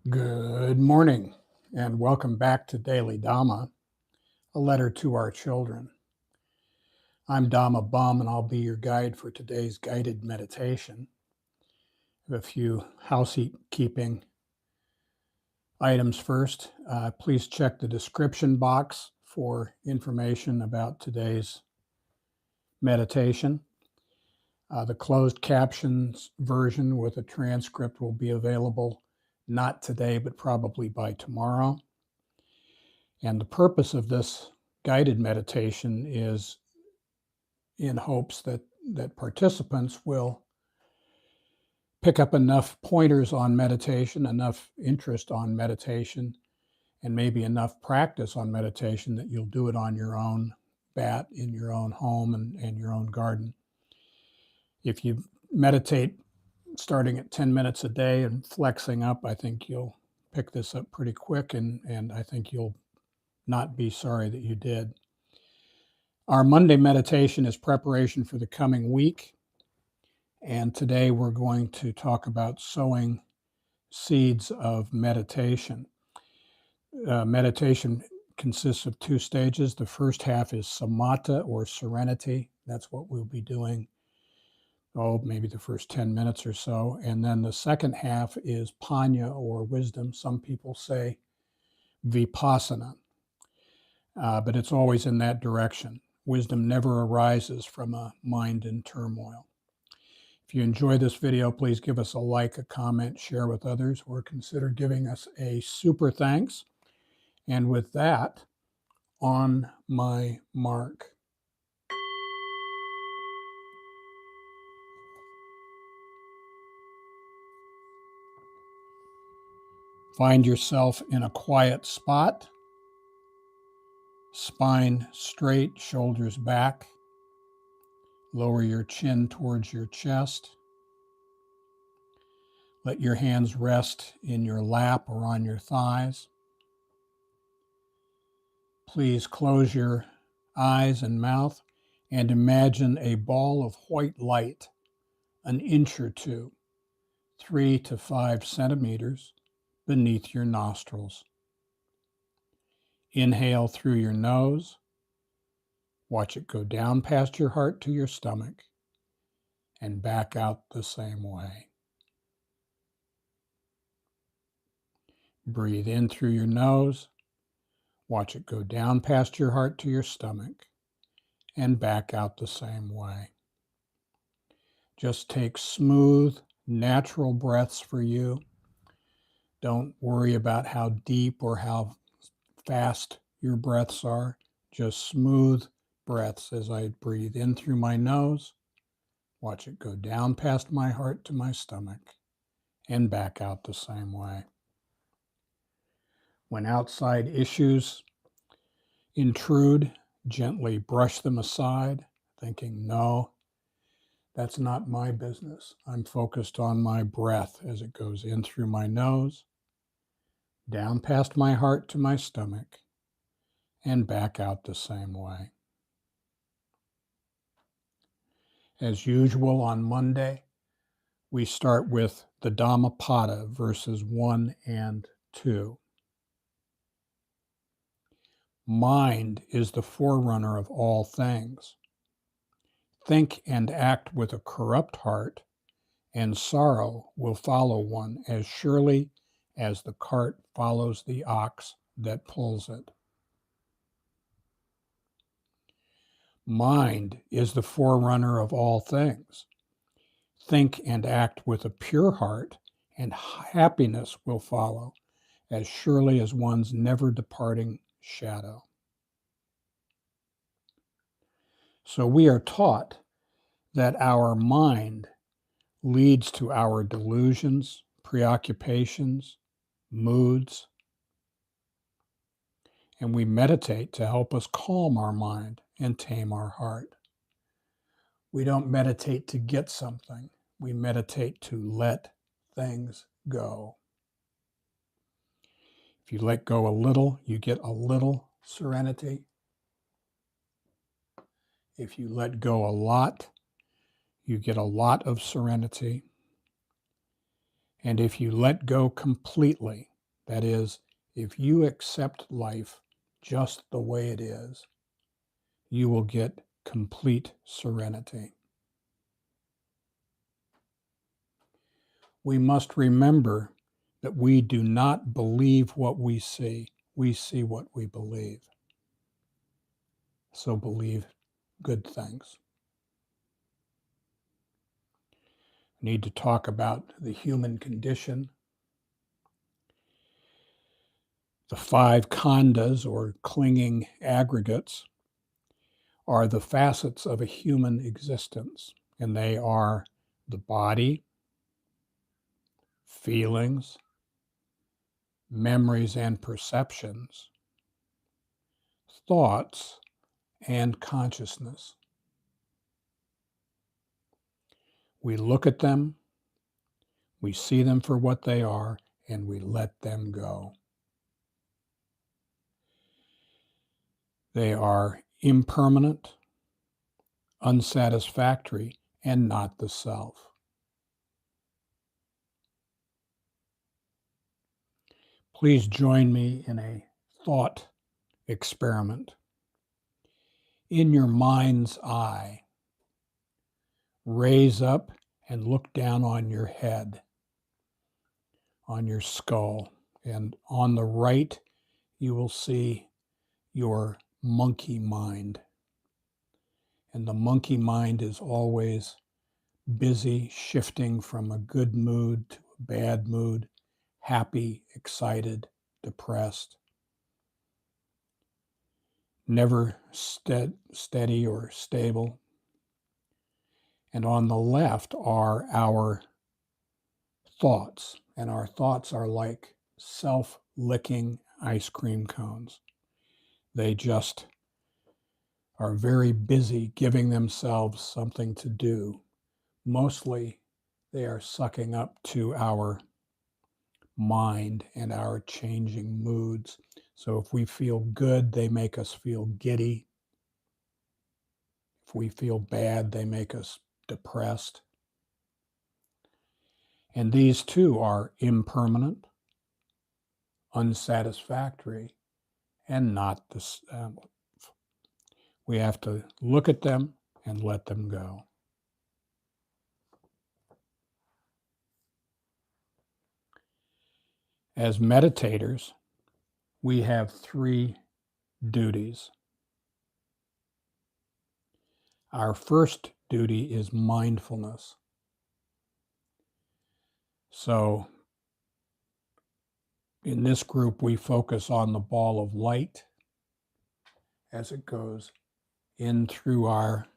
Good morning, and welcome back to Daily Dhamma, a letter to our children. I'm Dhamma Bum, and I'll be your guide for today's guided meditation. I have a few housekeeping items first. Please check the description box for information about today's meditation. The closed captions version with a transcript will be available not today, but probably by tomorrow. And the purpose of this guided meditation is in hopes that participants will pick up enough pointers on meditation, enough interest on meditation, and maybe enough practice on meditation that you'll do it on your own bat, in your own home and your own garden. If you meditate starting at 10 minutes a day and flexing up, I think you'll pick this up pretty quick, and I think you'll not be sorry that you did. Our Monday meditation is preparation for the coming week, and today we're going to talk about sowing seeds of meditation. Meditation consists of two stages. The first half is samatha, or serenity. That's what we'll be doing, maybe the first 10 minutes or so. And then the second half is panya, or wisdom. Some people say vipassana, but it's always in that direction. Wisdom never arises from a mind in turmoil. If you enjoy this video, please give us a like, a comment, share with others, or consider giving us a super thanks. And with that, on my mark. Find yourself in a quiet spot, spine straight, shoulders back. Lower your chin towards your chest. Let your hands rest in your lap or on your thighs. Please close your eyes and mouth and imagine a ball of white light, an inch or two, 3 to 5 centimeters beneath your nostrils. Inhale through your nose. Watch it go down past your heart to your stomach and back out the same way. Breathe in through your nose. Watch it go down past your heart to your stomach and back out the same way. Just take smooth, natural breaths for you. Don't worry about how deep or how fast your breaths are. Just smooth breaths as I breathe in through my nose. Watch it go down past my heart to my stomach and back out the same way. When outside issues intrude, gently brush them aside, thinking, no, that's not my business. I'm focused on my breath as it goes in through my nose, down past my heart to my stomach, and back out the same way. As usual on Monday, we start with the Dhammapada, verses 1 and 2. Mind is the forerunner of all things. Think and act with a corrupt heart, and sorrow will follow one as surely as the cart follows the ox that pulls it. Mind is the forerunner of all things. Think and act with a pure heart, and happiness will follow as surely as one's never departing shadow. So we are taught that our mind leads to our delusions, preoccupations, moods, and we meditate to help us calm our mind and tame our heart. We don't meditate to get something. We meditate to let things go. If you let go a little, you get a little serenity. If you let go a lot, you get a lot of serenity. And if you let go completely, That is, if you accept life just the way it is, you will get complete serenity. We must remember that we do not believe what we see what we believe. So believe good things. We need to talk about the human condition. The 5 Khandhas, or clinging aggregates, are the facets of a human existence, and they are the body, feelings, memories and perceptions, thoughts, and consciousness. We look at them, we see them for what they are, and we let them go. They are impermanent, unsatisfactory, and not the self. Please join me in a thought experiment. In your mind's eye, raise up and look down on your head, on your skull, and on the right, you will see your monkey mind. And the monkey mind is always busy shifting from a good mood to a bad mood, happy, excited, depressed, never steady or stable. And on the left are our thoughts, and our thoughts are like self-licking ice cream cones. They just are very busy giving themselves something to do. Mostly they are sucking up to our mind and our changing moods. So if we feel good, they make us feel giddy. If we feel bad, they make us depressed. And these too are impermanent, unsatisfactory, and not the we have to look at them and let them go. As meditators, we have 3 duties. Our first duty is mindfulness. So in this group, we focus on the ball of light as it goes in through our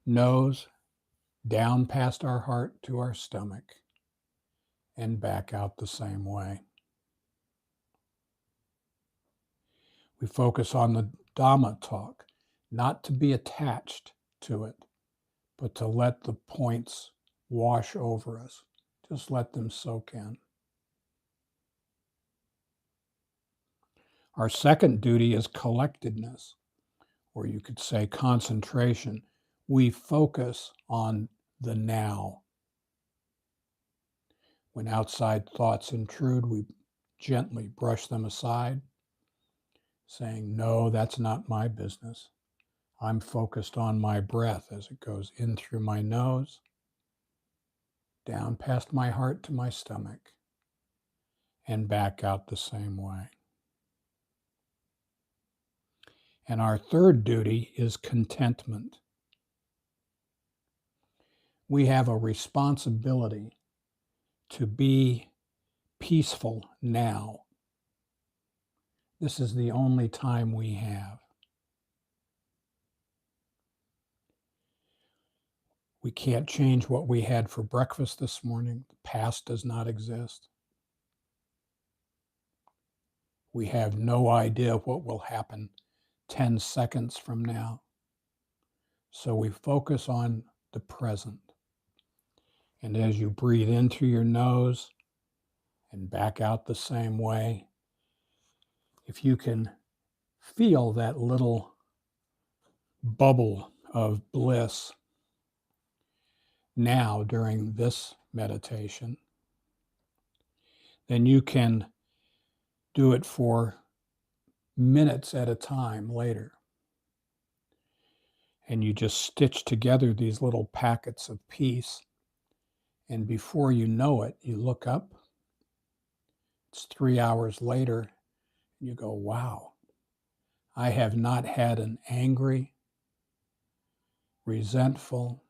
nose, down past our heart to our stomach, and back out the same way. We focus on the Dhamma talk, not to be attached to it, but to let the points wash over us. Just let them soak in. Our second duty is collectedness, or you could say concentration. We focus on the now. When outside thoughts intrude, we gently brush them aside, saying, no, that's not my business. I'm focused on my breath as it goes in through my nose, down past my heart to my stomach, and back out the same way. And our third duty is contentment. We have a responsibility to be peaceful now. This is the only time we have. We can't change what we had for breakfast this morning. The past does not exist. We have no idea what will happen 10 seconds from now. So we focus on the present. And as you breathe in through your nose and back out the same way, if you can feel that little bubble of bliss now during this meditation, then you can do it for minutes at a time later. And you just stitch together these little packets of peace. And before you know it, you look up, it's 3 hours later, and you go, wow, I have not had an angry, resentful,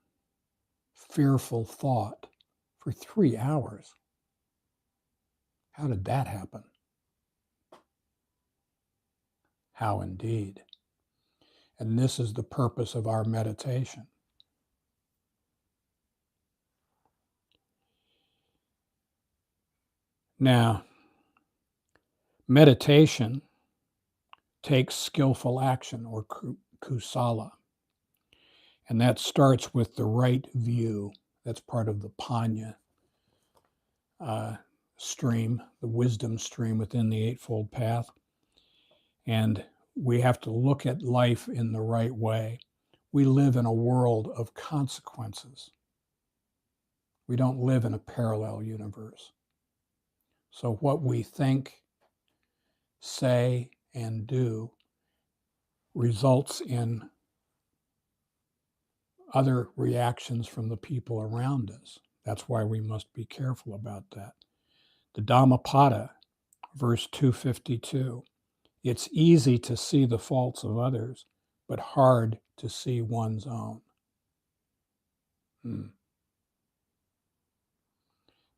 fearful thought for 3 hours. How did that happen? How indeed. And this is the purpose of our meditation. Now, meditation takes skillful action, or kusala. And that starts with the right view. That's part of the panya stream, the wisdom stream within the Eightfold Path. And we have to look at life in the right way. We live in a world of consequences. We don't live in a parallel universe. So what we think, say, and do results in other reactions from the people around us. That's why we must be careful about that. The Dhammapada, verse 252, it's easy to see the faults of others, but hard to see one's own.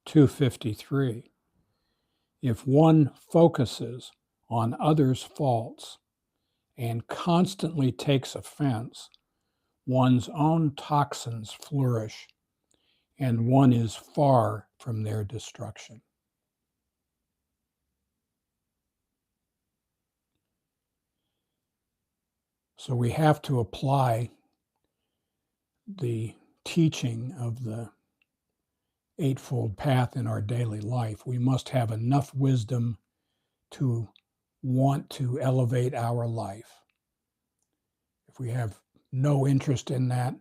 253, if one focuses on others' faults and constantly takes offense, one's own toxins flourish and one is far from their destruction. So we have to apply the teaching of the Eightfold Path in our daily life. We must have enough wisdom to want to elevate our life. If we have no interest in that,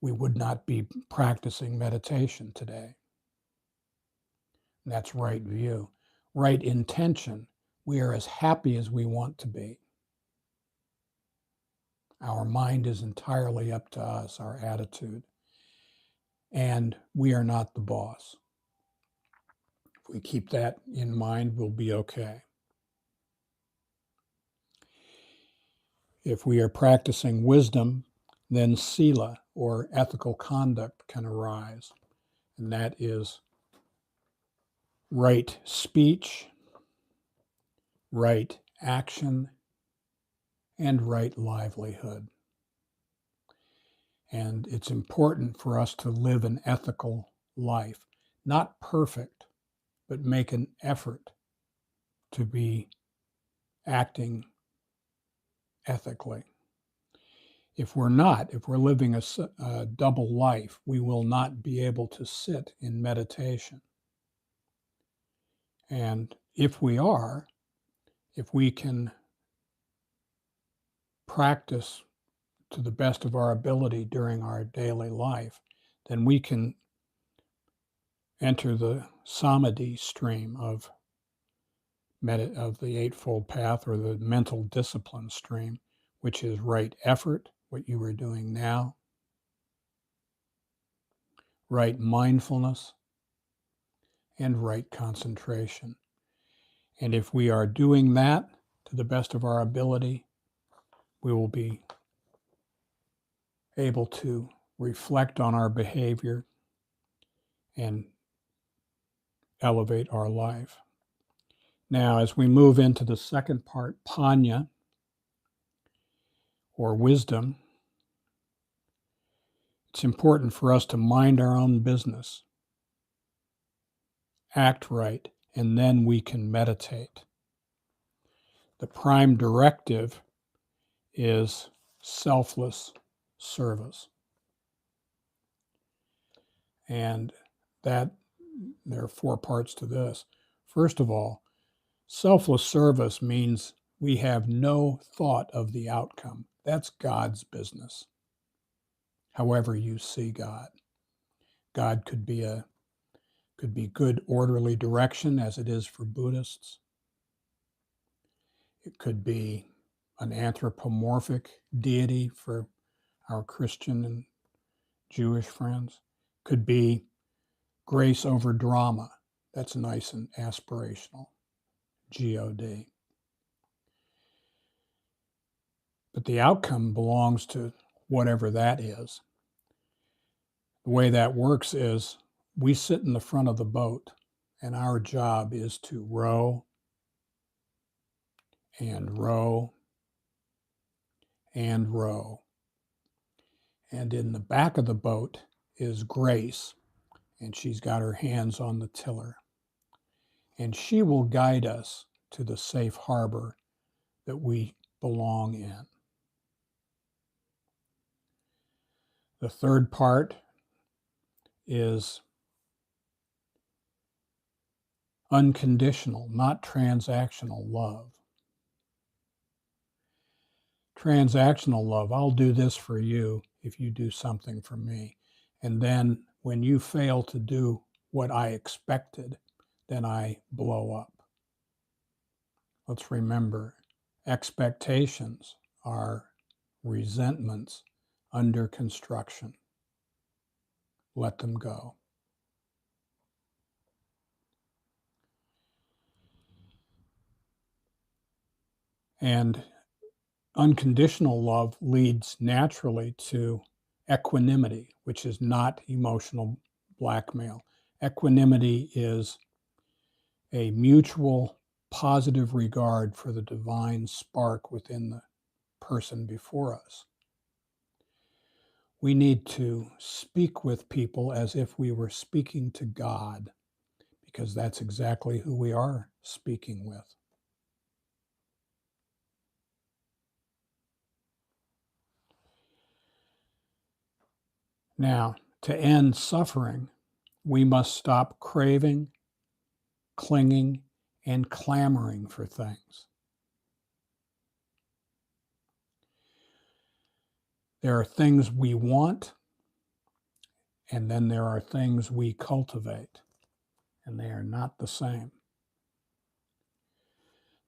we would not be practicing meditation today. And that's right view. Right intention. We are as happy as we want to be. Our mind is entirely up to us, our attitude. And we are not the boss. If we keep that in mind, we'll be okay. If we are practicing wisdom, then sila, or ethical conduct, can arise. And that is right speech, right action, and right livelihood. And it's important for us to live an ethical life. Not perfect, but make an effort to be acting ethically. If we're not, if we're living a double life, we will not be able to sit in meditation. And if we are, if we can practice to the best of our ability during our daily life, then we can enter the samadhi stream of the Eightfold Path, or the mental discipline stream, which is right effort, what you are doing now, right mindfulness, and right concentration. And if we are doing that to the best of our ability, we will be able to reflect on our behavior and elevate our life. Now, as we move into the second part, panya, or wisdom, it's important for us to mind our own business, act right, and then we can meditate. The prime directive is selfless service. And that there are 4 parts to this. First of all, selfless service means we have no thought of the outcome. That's God's business. However you see God. God could be a Could be good orderly direction, as it is for Buddhists. It could be an anthropomorphic deity for our Christian and Jewish friends. Could be grace over drama. That's nice and aspirational. God. But the outcome belongs to whatever that is. The way that works is we sit in the front of the boat, and our job is to row and row and row. And in the back of the boat is Grace, and she's got her hands on the tiller. And she will guide us to the safe harbor that we belong in. The third part is unconditional, not transactional love. Transactional love, I'll do this for you if you do something for me. And then when you fail to do what I expected, then I blow up. Let's remember, expectations are resentments under construction. Let them go. And unconditional love leads naturally to equanimity, which is not emotional blackmail. Equanimity is a mutual positive regard for the divine spark within the person before us. We need to speak with people as if we were speaking to God, because that's exactly who we are speaking with. Now, to end suffering, we must stop craving, clinging, and clamoring for things. There are things we want, and then there are things we cultivate, and they are not the same.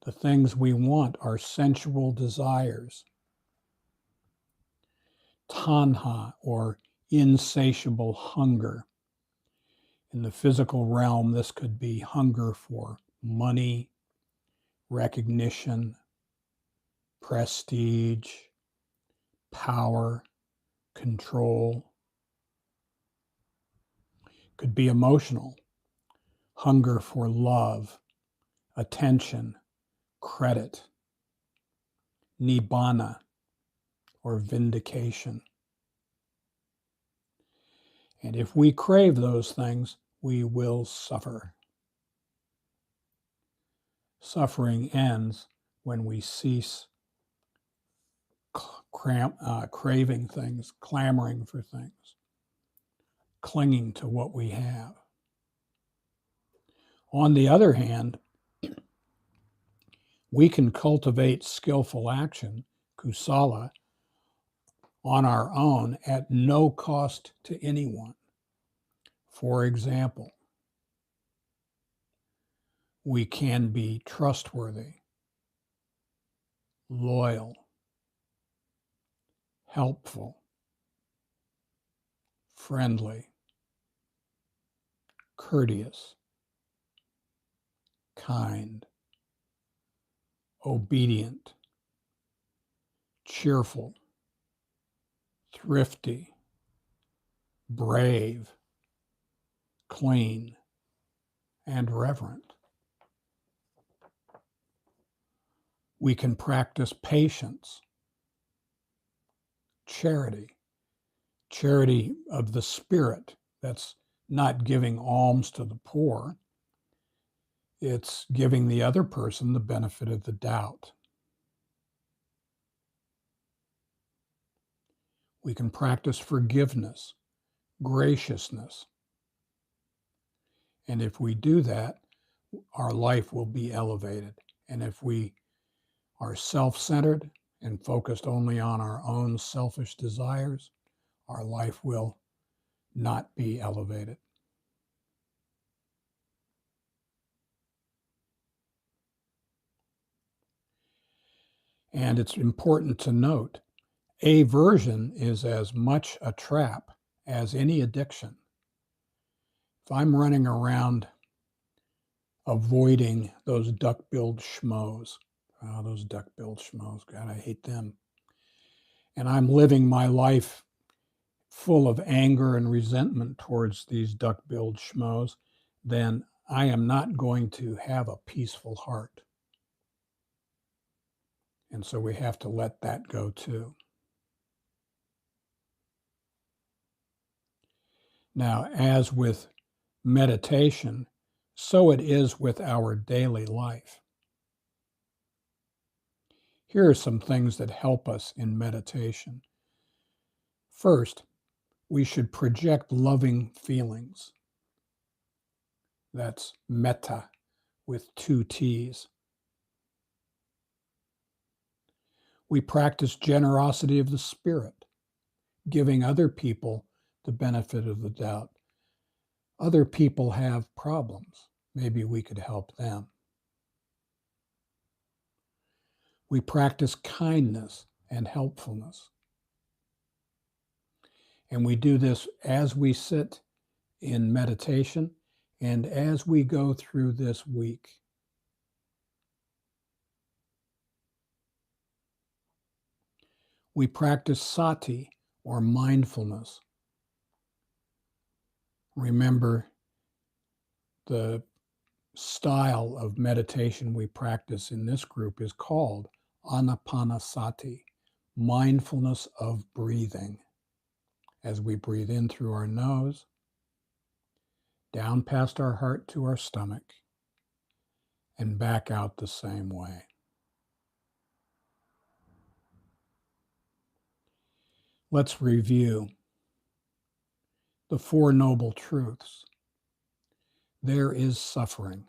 The things we want are sensual desires, tanha, or insatiable hunger. In the physical realm, this could be hunger for money, recognition, prestige, power, control. Could be emotional, hunger for love, attention, credit, nibbana, or vindication. And if we crave those things, we will suffer. Suffering ends when we cease craving things, clamoring for things, clinging to what we have. On the other hand, we can cultivate skillful action, kusala, on our own at no cost to anyone. For example, we can be trustworthy, loyal, helpful, friendly, courteous, kind, obedient, cheerful, thrifty, brave, clean, and reverent. We can practice patience, charity of the spirit. That's not giving alms to the poor. It's giving the other person the benefit of the doubt. We can practice forgiveness, graciousness. And if we do that, our life will be elevated. And if we are self-centered and focused only on our own selfish desires, our life will not be elevated. And it's important to note, aversion is as much a trap as any addiction. If I'm running around avoiding those duck-billed schmoes, those duck-billed schmoes, God, I hate them. And I'm living my life full of anger and resentment towards these duck-billed schmoes, then I am not going to have a peaceful heart. And so we have to let that go too. Now, as with meditation, so it is with our daily life. Here are some things that help us in meditation. First, we should project loving feelings. That's metta with 2 T's. We practice generosity of the spirit, giving other people the benefit of the doubt. Other people have problems. Maybe we could help them. We practice kindness and helpfulness. And we do this as we sit in meditation and as we go through this week. We practice sati, or mindfulness. Remember, the style of meditation we practice in this group is called anapanasati, mindfulness of breathing. As we breathe in through our nose, down past our heart to our stomach, and back out the same way. Let's review the 4 noble truths. There is suffering.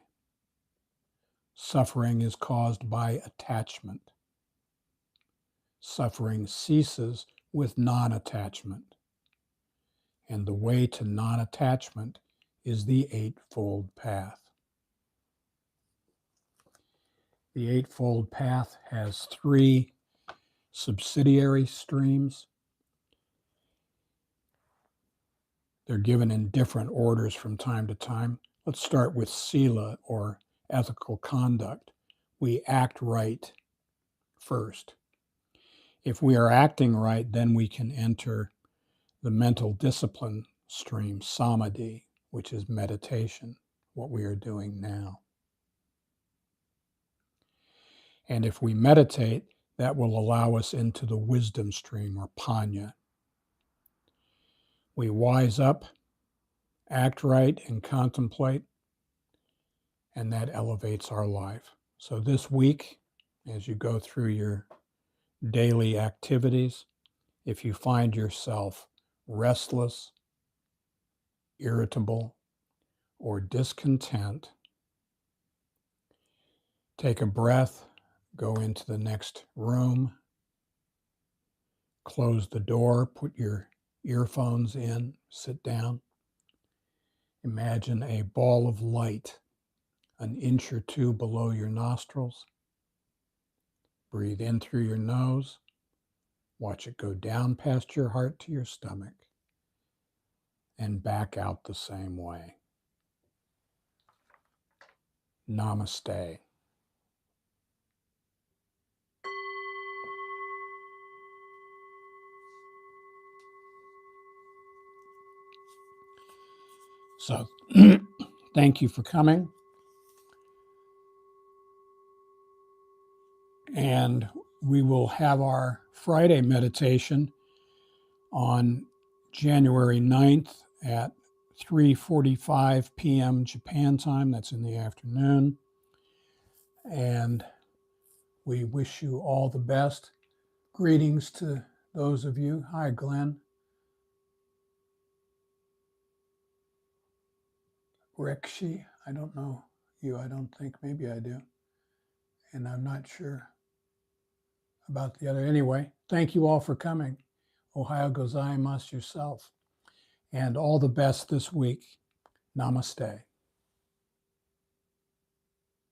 Suffering is caused by attachment. Suffering ceases with non-attachment. And the way to non-attachment is the Eightfold Path. The Eightfold Path has 3 subsidiary streams. They're given in different orders from time to time. Let's start with sila, or ethical conduct. We act right first. If we are acting right, then we can enter the mental discipline stream, samadhi, which is meditation, what we are doing now. And if we meditate, that will allow us into the wisdom stream, or panya. We wise up, act right, and contemplate, and that elevates our life. So this week, as you go through your daily activities, if you find yourself restless, irritable, or discontent, take a breath, go into the next room, close the door, put your earphones in, sit down. Imagine a ball of light 1 inch or 2 below your nostrils. Breathe in through your nose. Watch it go down past your heart to your stomach and back out the same way. Namaste. So, thank you for coming. And we will have our Friday meditation on January 9th at 3:45 p.m. Japan time. That's in the afternoon. And we wish you all the best. Greetings to those of you. Hi, Glenn. Rekshi, I don't know you. I don't think. Maybe I do. And I'm not sure about the other. Anyway, thank you all for coming. Ohio gozaimasu yourself. And all the best this week. Namaste.